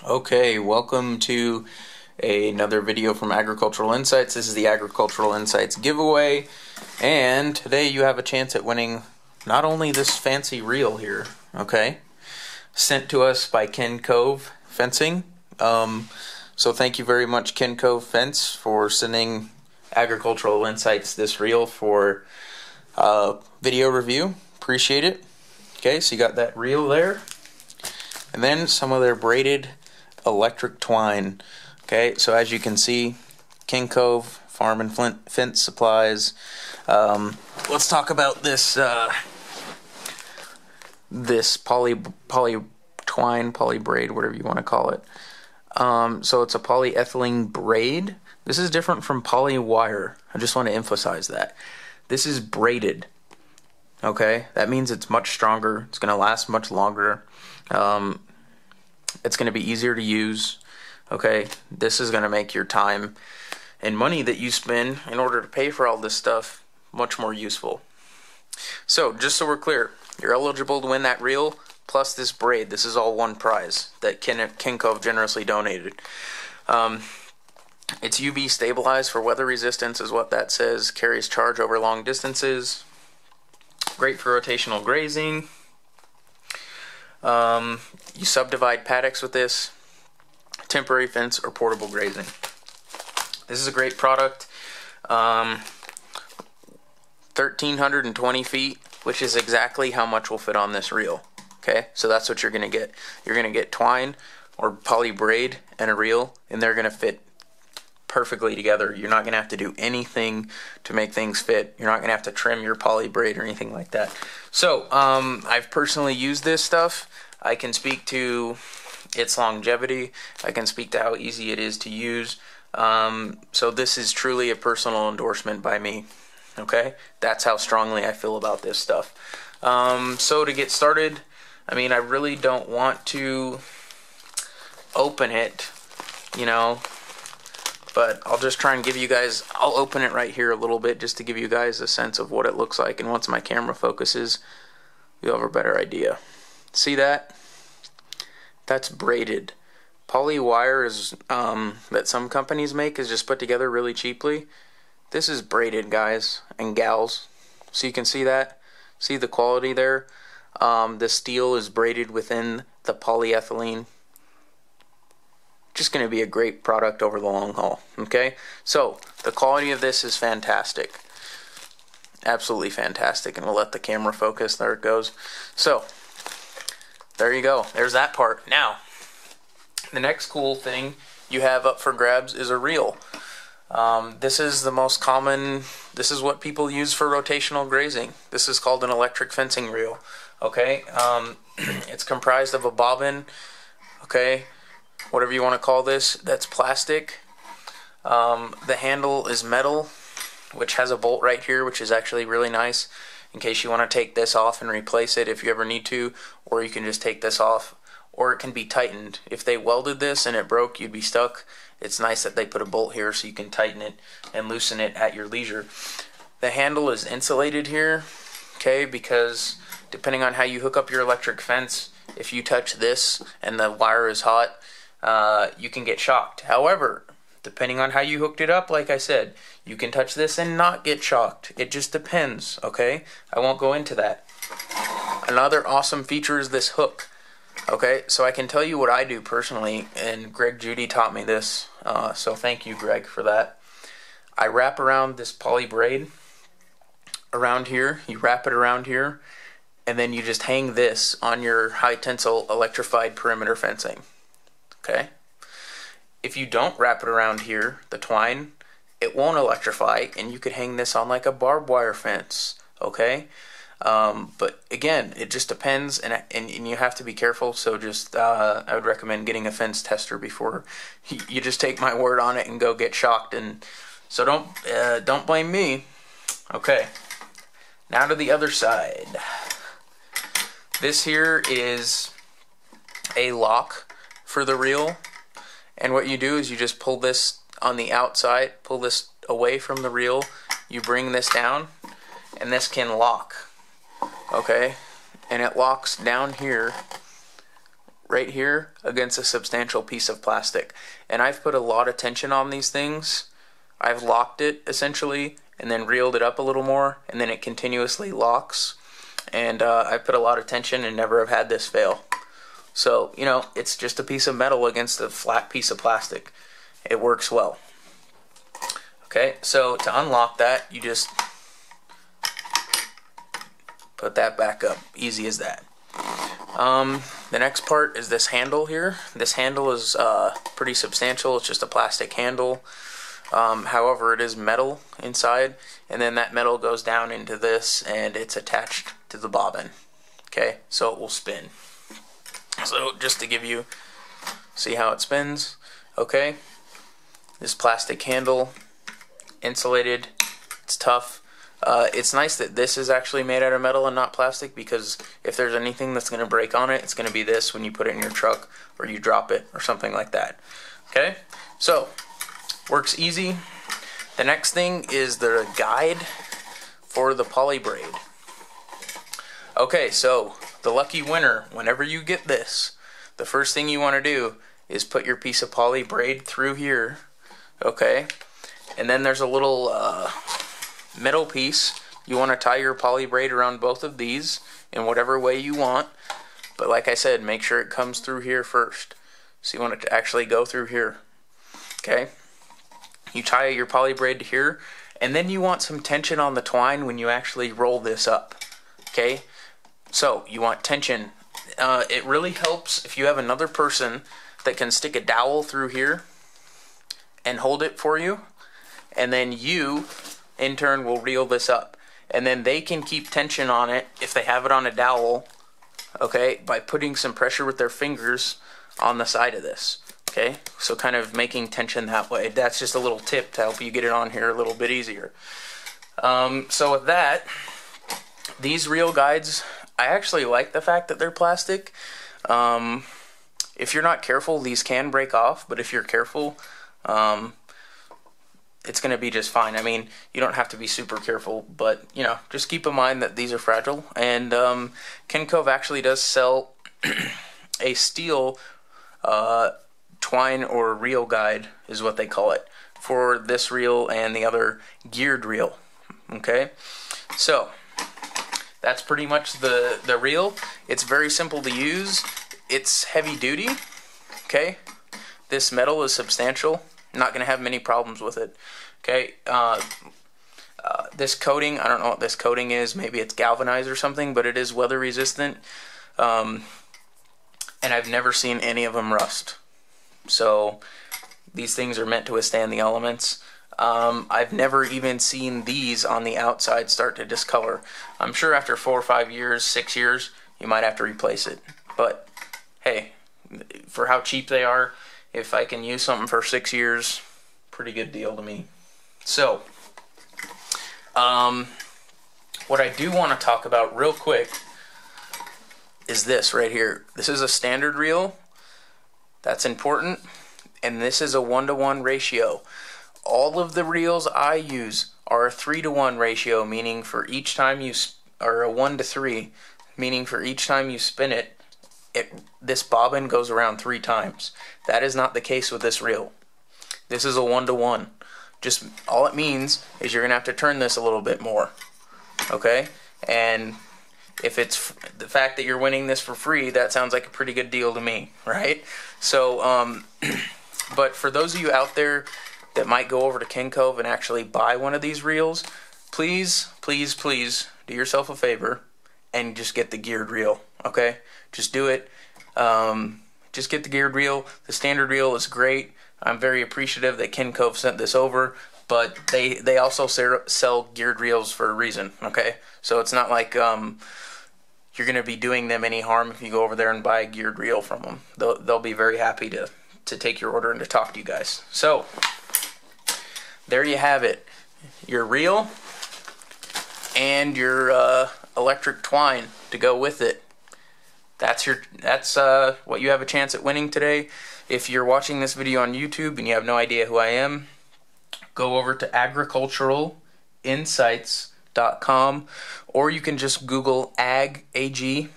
Okay, welcome to another video from Agricultural Insights. This is the Agricultural Insights giveaway, and today you have a chance at winning not only this fancy reel here, okay, sent to us by Kencove Fencing. So thank you very much, Kencove Fence, for sending Agricultural Insights this reel for video review. Appreciate it. Okay, so you got that reel there, and then some of their braided electric twine. Okay, so as you can see, Kencove Farm and Fence Supplies. Let's talk about this this poly twine, poly braid, whatever you want to call it. So it's a polyethylene braid. This is different from poly wire. I just want to emphasize that. This is braided. Okay, that means it's much stronger. It's going to last much longer. It's going to be easier to use. Okay, this is going to make your time and money that you spend in order to pay for all this stuff much more useful. So, just so we're clear, you're eligible to win that reel plus this braid. This is all one prize that Kencove generously donated. It's UV stabilized for weather resistance is what that says. Carries charge over long distances. Great for rotational grazing. You subdivide paddocks with this, temporary fence or portable grazing. This is a great product. 1,320 feet, which is exactly how much will fit on this reel. Okay, so that's what you're going to get. You're going to get twine or poly braid and a reel, and they're going to fit perfectly together. You're not going to have to do anything to make things fit. You're not going to have to trim your poly braid or anything like that. So, I've personally used this stuff. I can speak to its longevity. I can speak to how easy it is to use. So this is truly a personal endorsement by me. Okay? That's how strongly I feel about this stuff. So to get started, I mean, I really don't want to open it, you know, but I'll just try and give you guys, I'll open it right here a little bit just to give you guys a sense of what it looks like, and once my camera focuses, you'll have a better idea. See that? That's braided. Poly wire is that some companies make is just put together really cheaply. This is braided, guys and gals. So you can see that? See the quality there? The steel is braided within the polyethylene. Just going to be a great product over the long haul. Okay, so the quality of this is fantastic, absolutely fantastic, and we'll let the camera focus. There it goes. So there you go, there's that part. Now the next cool thing you have up for grabs is a reel. This is the most common, this is what people use for rotational grazing. This is called an electric fencing reel. Okay, it's comprised of a bobbin, okay, whatever you want to call this, that's plastic. The handle is metal, which has a bolt right here, which is actually really nice in case you want to take this off and replace it if you ever need to, or you can just take this off, or it can be tightened. If they welded this and it broke, you'd be stuck. It's nice that they put a bolt here so you can tighten it and loosen it at your leisure. The handle is insulated here, okay, because depending on how you hook up your electric fence, if you touch this and the wire is hot, you can get shocked. However, depending on how you hooked it up, like I said, you can touch this and not get shocked. It just depends, okay? I won't go into that. Another awesome feature is this hook. Okay, so I can tell you what I do personally, and Greg Judy taught me this, so thank you, Greg, for that. I wrap around this poly braid around here. You wrap it around here, and then you just hang this on your high tensile electrified perimeter fencing. Okay? If you don't wrap it around here, the twine, it won't electrify, and you could hang this on like a barbed wire fence. Okay? But again, it just depends, and you have to be careful. So just I would recommend getting a fence tester before you just take my word on it and go get shocked. And so don't blame me. Okay, now to the other side. This here is a lock for the reel, and what you do is you just pull this on the outside, pull this away from the reel, you bring this down, and this can lock. Okay, and it locks down here right here against a substantial piece of plastic. And I've put a lot of tension on these things. I've locked it essentially and then reeled it up a little more, and then it continuously locks. And I put a lot of tension and never have had this fail. So, you know, it's just a piece of metal against a flat piece of plastic. It works well. Okay, so to unlock that, you just put that back up. Easy as that. The next part is this handle here. This handle is pretty substantial. It's just a plastic handle. However, it is metal inside, and then that metal goes down into this, and it's attached to the bobbin. Okay, so it will spin. So just to give you, see how it spins. Okay, this plastic handle, insulated. It's tough. It's nice that this is actually made out of metal and not plastic, because if there's anything that's going to break on it, it's going to be this when you put it in your truck or you drop it or something like that. Okay, so works easy. The next thing is the guide for the poly braid. Okay, so the lucky winner, whenever you get this, the first thing you want to do is put your piece of poly braid through here. Okay, and then there's a little middle piece. You want to tie your poly braid around both of these in whatever way you want, but like I said, make sure it comes through here first. So you want it to actually go through here. Okay, you tie your poly braid to here, and then you want some tension on the twine when you actually roll this up. Okay, so you want tension. It really helps if you have another person that can stick a dowel through here and hold it for you, and then you in turn will reel this up, and then they can keep tension on it if they have it on a dowel, okay, by putting some pressure with their fingers on the side of this. Okay, so kind of making tension that way. That's just a little tip to help you get it on here a little bit easier. So with that, these reel guides, I actually like the fact that they're plastic. If you're not careful, these can break off, but if you're careful, it's going to be just fine. I mean, you don't have to be super careful, but, you know, just keep in mind that these are fragile. And Kencove actually does sell a steel twine or reel guide, is what they call it, for this reel and the other geared reel. Okay, so that's pretty much the reel. It's very simple to use. It's heavy duty. Okay, this metal is substantial. Not going to have many problems with it. Okay, this coating, I don't know what this coating is. Maybe it's galvanized or something, but it is weather resistant. And I've never seen any of them rust. So these things are meant to withstand the elements. I've never even seen these on the outside start to discolor. I'm sure after 4 or 5 years, 6 years, you might have to replace it. But hey, for how cheap they are, if I can use something for 6 years, pretty good deal to me. So, what I do want to talk about real quick is this right here. This is a standard reel. That's important. And this is a 1-to-1 ratio. All of the reels I use are a 3-to-1 ratio, meaning for each time you, or a 1-to-3, meaning for each time you spin it, this bobbin goes around 3 times. That is not the case with this reel. This is a 1-to-1. Just all it means is you're gonna have to turn this a little bit more. Okay? And if it's the fact that you're winning this for free, that sounds like a pretty good deal to me, right? So, but for those of you out there that might go over to Kencove and actually buy one of these reels, please, please, please do yourself a favor and just get the geared reel, okay? Just do it. Just get the geared reel. The standard reel is great. I'm very appreciative that Kencove sent this over, but they also sell geared reels for a reason, okay? So it's not like you're going to be doing them any harm if you go over there and buy a geared reel from them. They'll be very happy to take your order and to talk to you guys. So there you have it. Your reel and your electric twine to go with it. That's what you have a chance at winning today. If you're watching this video on YouTube and you have no idea who I am, go over to agriculturalinsights.com, or you can just Google ag, A-G,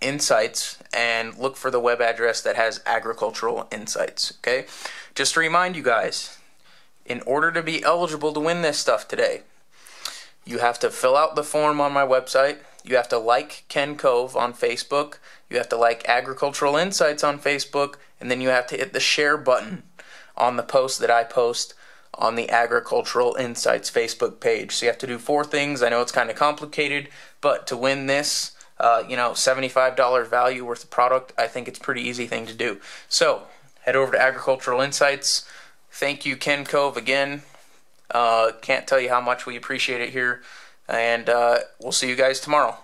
Insights and look for the web address that has Agricultural Insights, okay? Just to remind you guys, in order to be eligible to win this stuff today, you have to fill out the form on my website, you have to like Kencove on Facebook, you have to like Agricultural Insights on Facebook, and then you have to hit the share button on the post that I post on the Agricultural Insights Facebook page. So you have to do 4 things. I know it's kind of complicated, but to win this, $75 value worth of product, I think it's a pretty easy thing to do. So head over to Agricultural Insights. Thank you, Kencove, again. Can't tell you how much we appreciate it here, and we'll see you guys tomorrow.